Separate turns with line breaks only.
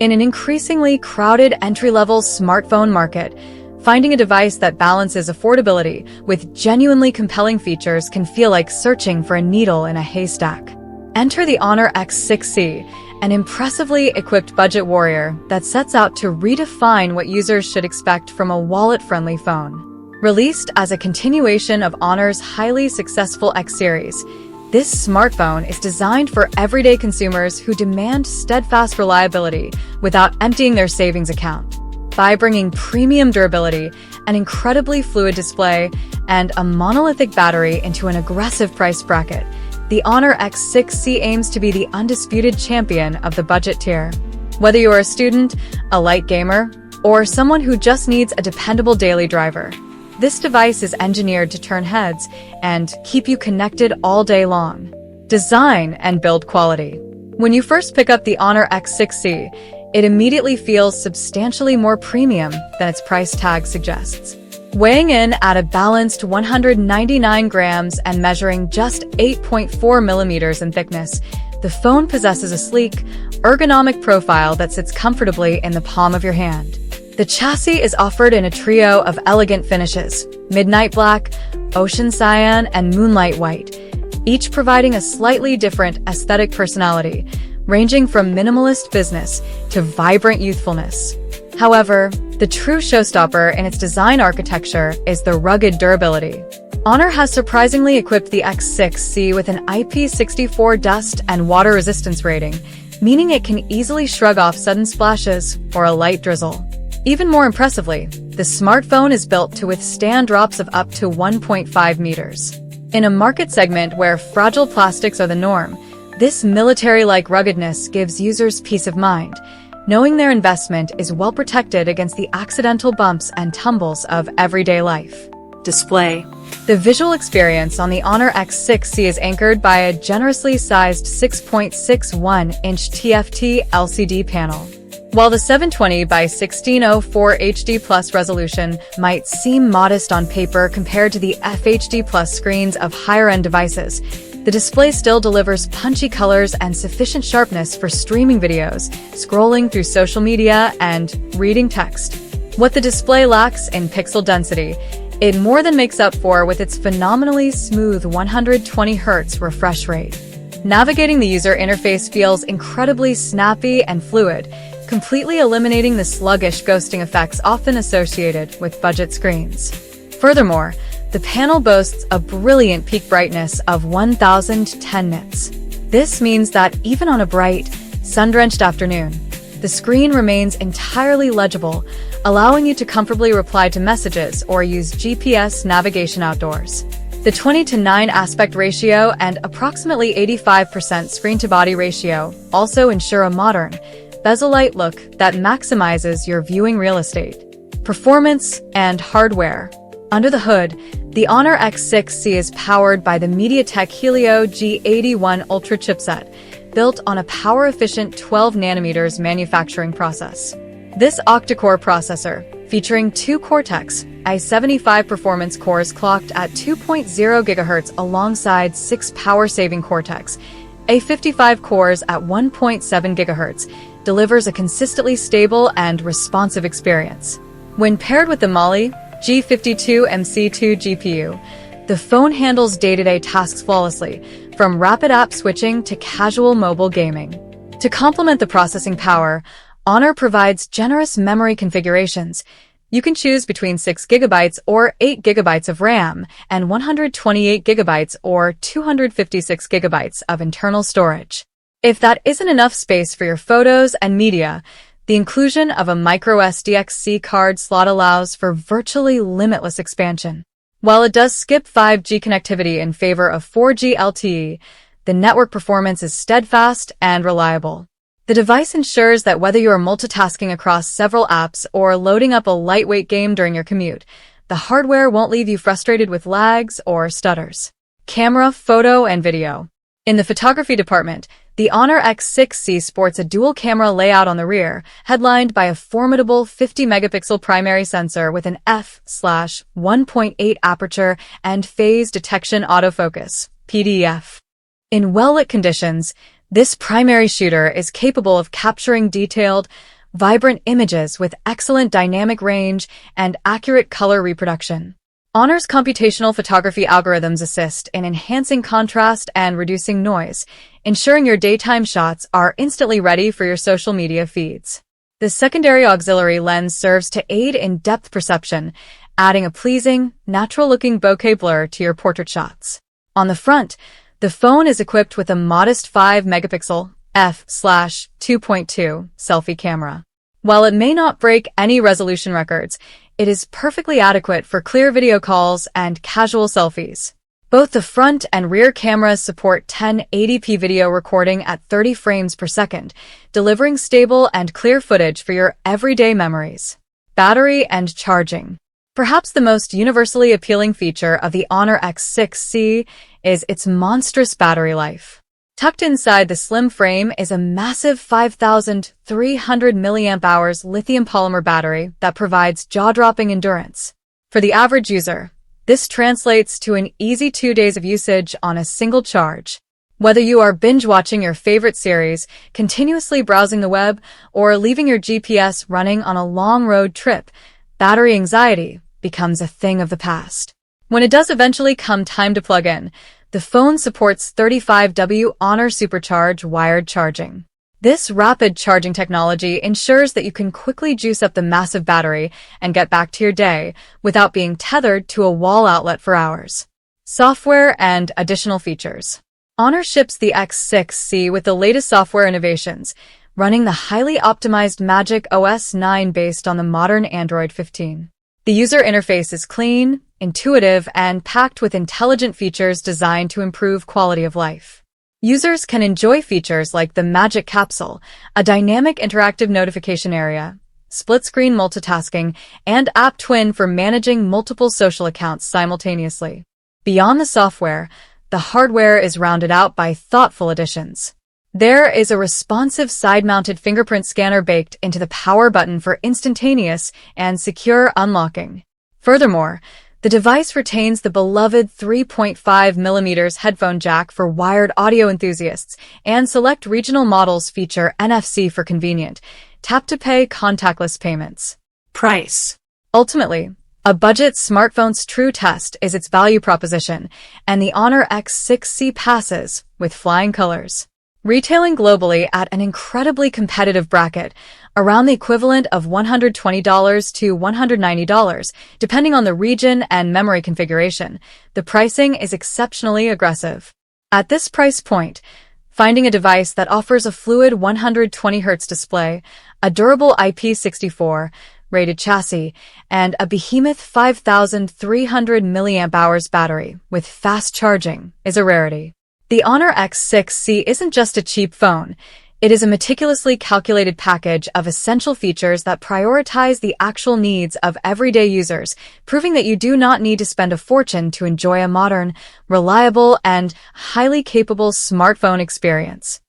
In an increasingly crowded entry-level smartphone market, finding a device that balances affordability with genuinely compelling features can feel like searching for a needle in a haystack. Enter the Honor X6c, an impressively equipped budget warrior that sets out to redefine what users should expect from a wallet-friendly phone. Released as a continuation of Honor's highly successful X series, this smartphone is designed for everyday consumers who demand steadfast reliability without emptying their savings account. By bringing premium durability, an incredibly fluid display, and a monolithic battery into an aggressive price bracket, the Honor X6c aims to be the undisputed champion of the budget tier. Whether you are a student, a light gamer, or someone who just needs a dependable daily driver, this device is engineered to turn heads and keep you connected all day long. Design and build quality. When you first pick up the Honor X6c, it immediately feels substantially more premium than its price tag suggests. Weighing in at a balanced 199 grams and measuring just 8.4 millimeters in thickness, the phone possesses a sleek, ergonomic profile that sits comfortably in the palm of your hand. The chassis is offered in a trio of elegant finishes: midnight black, ocean cyan, and moonlight white, each providing a slightly different aesthetic personality, ranging from minimalist business to vibrant youthfulness. However, the true showstopper in its design architecture is the rugged durability. Honor has surprisingly equipped the X6c with an IP64 dust and water resistance rating, meaning it can easily shrug off sudden splashes or a light drizzle. Even more impressively, the smartphone is built to withstand drops of up to 1.5 meters. In a market segment where fragile plastics are the norm, this military-like ruggedness gives users peace of mind, knowing their investment is well protected against the accidental bumps and tumbles of everyday life. Display. The visual experience on the Honor X6c is anchored by a generously sized 6.61-inch TFT LCD panel. While the 720 by 1604 HD Plus resolution might seem modest on paper compared to the FHD Plus screens of higher-end devices, the display still delivers punchy colors and sufficient sharpness for streaming videos, scrolling through social media, and reading text. What the display lacks in pixel density, it more than makes up for with its phenomenally smooth 120 Hz refresh rate. Navigating the user interface feels incredibly snappy and fluid, completely eliminating the sluggish ghosting effects often associated with budget screens. Furthermore, the panel boasts a brilliant peak brightness of 1010 nits. This means that even on a bright, sun-drenched afternoon, the screen remains entirely legible, allowing you to comfortably reply to messages or use GPS navigation outdoors. The 20:9 aspect ratio and approximately 85% screen-to-body ratio also ensure a modern, bezel-light look that maximizes your viewing real estate. Performance and hardware. Under the hood, the Honor X6c is powered by the MediaTek Helio G81 Ultra chipset, built on a power-efficient 12nm manufacturing process. This octa-core processor, featuring two Cortex i75 performance cores clocked at 2.0 GHz alongside 6 power-saving Cortex A55 cores at 1.7 GHz, delivers a consistently stable and responsive experience. When paired with the Mali G52 MC2 GPU, the phone handles day-to-day tasks flawlessly, from rapid app switching to casual mobile gaming. To complement the processing power, Honor provides generous memory configurations. You can choose between 6 GB or 8 GB of RAM and 128 GB or 256 GB of internal storage. If that isn't enough space for your photos and media, the inclusion of a microSD X6c card slot allows for virtually limitless expansion. While it does skip 5G connectivity in favor of 4G LTE, the network performance is steadfast and reliable. The device ensures that whether you are multitasking across several apps or loading up a lightweight game during your commute, the hardware won't leave you frustrated with lags or stutters. Camera, photo, and video. In the photography department, the Honor X6c sports a dual-camera layout on the rear, headlined by a formidable 50-megapixel primary sensor with an f/1.8 aperture and phase detection autofocus (PDF). In well-lit conditions, This primary shooter is capable of capturing detailed, vibrant images with excellent dynamic range and accurate color reproduction. Honor's computational photography algorithms assist in enhancing contrast and reducing noise, ensuring your daytime shots are instantly ready for your social media feeds. The secondary auxiliary lens serves to aid in depth perception, adding a pleasing, natural-looking bokeh blur to your portrait shots. On the front, the phone is equipped with a modest 5-megapixel f/2.2 selfie camera. While it may not break any resolution records, it is perfectly adequate for clear video calls and casual selfies. Both the front and rear cameras support 1080p video recording at 30 frames per second, delivering stable and clear footage for your everyday memories. Battery and charging. Perhaps the most universally appealing feature of the Honor X6c is its monstrous battery life. Tucked inside the slim frame is a massive 5,300 mAh lithium polymer battery that provides jaw-dropping endurance. For the average user, this translates to an easy 2 days of usage on a single charge. Whether you are binge-watching your favorite series, continuously browsing the web, or leaving your GPS running on a long road trip, battery anxiety becomes a thing of the past. When it does eventually come time to plug in, the phone supports 35W Honor Supercharge wired charging. This rapid charging technology ensures that you can quickly juice up the massive battery and get back to your day without being tethered to a wall outlet for hours. Software and additional features. Honor ships the X6c with the latest software innovations, running the highly optimized Magic OS 9 based on the modern Android 15. The user interface is clean, intuitive, and packed with intelligent features designed to improve quality of life. Users can enjoy features like the Magic Capsule, a dynamic interactive notification area, split-screen multitasking, and App Twin for managing multiple social accounts simultaneously. Beyond the software, the hardware is rounded out by thoughtful additions. There is a responsive side-mounted fingerprint scanner baked into the power button for instantaneous and secure unlocking. Furthermore, the device retains the beloved 3.5mm headphone jack for wired audio enthusiasts, and select regional models feature NFC for convenient, tap-to-pay contactless payments. Price. Ultimately, a budget smartphone's true test is its value proposition, and the Honor X6c passes with flying colors. Retailing globally at an incredibly competitive bracket, around the equivalent of $120 to $190, depending on the region and memory configuration, the pricing is exceptionally aggressive. At this price point, finding a device that offers a fluid 120Hz display, a durable IP64 rated chassis, and a behemoth 5,300 mAh battery with fast charging is a rarity. The Honor X6c isn't just a cheap phone. It is a meticulously calculated package of essential features that prioritize the actual needs of everyday users, proving that you do not need to spend a fortune to enjoy a modern, reliable, and highly capable smartphone experience.